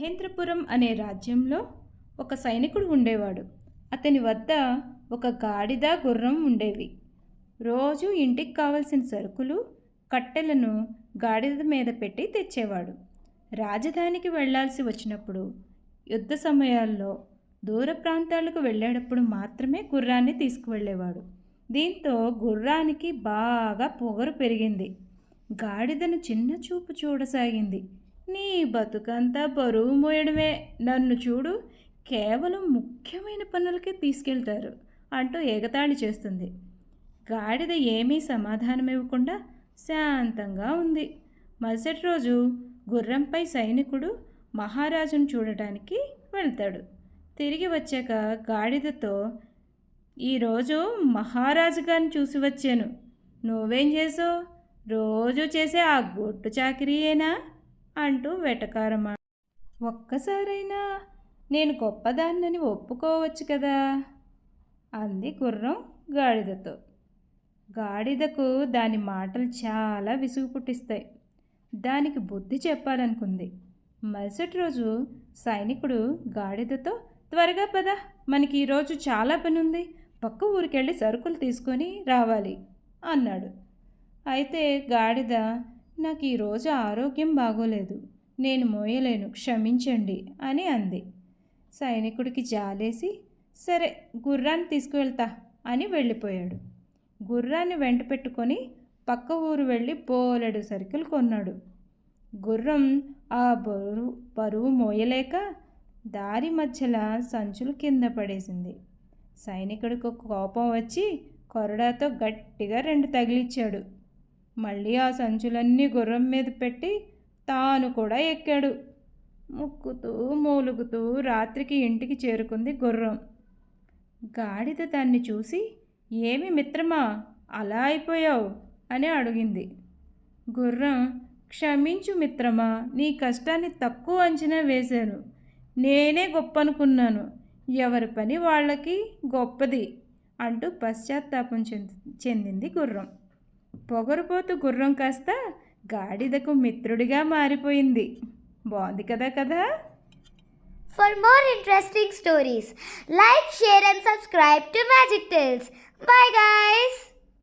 మహేంద్రపురం అనే రాజ్యంలో ఒక సైనికుడు ఉండేవాడు. అతని వద్ద ఒక గాడిద, గుర్రం ఉండేవి. రోజు ఇంటికి కావలసిన సరుకులు, కట్టెలను గాడిద మీద పెట్టి తెచ్చేవాడు. రాజధానికి వెళ్ళాల్సి వచ్చినప్పుడు, యుద్ధ సమయాల్లో దూర ప్రాంతాలకు వెళ్ళేటప్పుడు మాత్రమే గుర్రాన్ని తీసుకువెళ్ళేవాడు. దీంతో గుర్రానికి బాగా పొగరు పెరిగింది. గాడిదను చిన్న చూపు చూడసాగింది. నీ బతుకంతా బరువు మోయడమే, నన్ను చూడు, కేవలం ముఖ్యమైన పనులకే తీసుకెళ్తారు అంటూ ఎగతాళి చేస్తుంది. గాడిద ఏమీ సమాధానమివ్వకుండా శాంతంగా ఉంది. మరుసటి రోజు గుర్రంపై సైనికుడు మహారాజును చూడటానికి వెళ్తాడు. తిరిగి వచ్చాక గాడిదతో, ఈరోజు మహారాజు గారిని చూసి వచ్చాను. నువ్వేం చేసావు? రోజు చేసే ఆ గొడ్డు చాకిరీయేనా అంటూ వెటకారమా. ఒక్కసారైనా నేను గొప్పదాన్నని ఒప్పుకోవచ్చు కదా అంది గుర్రం గాడిదతో. గాడిదకు దాని మాటలు చాలా విసుగు పుట్టిస్తాయి. దానికి బుద్ధి చెప్పాలనుకుంది. మరుసటి రోజు సైనికుడు గాడిదతో, త్వరగా పద, మనకి ఈరోజు చాలా పని ఉంది, పక్క ఊరికెళ్ళి సరుకులు తీసుకొని రావాలి అన్నాడు. అయితే గాడిద, నాకు ఈరోజు ఆరోగ్యం బాగోలేదు, నేను మోయలేను, క్షమించండి అని అంది. సైనికుడికి జాలేసి, సరే గుర్రాన్ని తీసుకువెళ్తా అని వెళ్ళిపోయాడు. గుర్రాన్ని వెంట పెట్టుకొని పక్క ఊరు వెళ్ళి బోలెడు సరుకులు కొన్నాడు. గుర్రం ఆ బరువు మోయలేక దారి మధ్యలో సంచులు కింద పడేసింది. సైనికుడికి కోపం వచ్చి కొరడాతో గట్టిగా 2 తగిలిచ్చాడు. మళ్ళీ ఆ సంచులన్నీ గుర్రం మీద పెట్టి తాను కూడా ఎక్కాడు. ముక్కుతూ మూలుగుతూ రాత్రికి ఇంటికి చేరుకుంది గుర్రం. గాడిద దాన్ని చూసి, ఏమి మిత్రమా, అలా అయిపోయావు అని అడిగింది. గుర్రం, క్షమించు మిత్రమా, నీ కష్టాన్ని తక్కువ అంచనా వేశాను. నేనే గొప్ప అనుకున్నాను. ఎవరి పని వాళ్ళకి గొప్పది అంటూ పశ్చాత్తాపం చెందింది గుర్రం. పొగరుపోతూ గుర్రం కాస్త గాడిదకు మిత్రుడిగా మారిపోయింది. బాగుంది కదా కదా. For more interesting stories, like, share and subscribe to Magic Tales. Bye guys.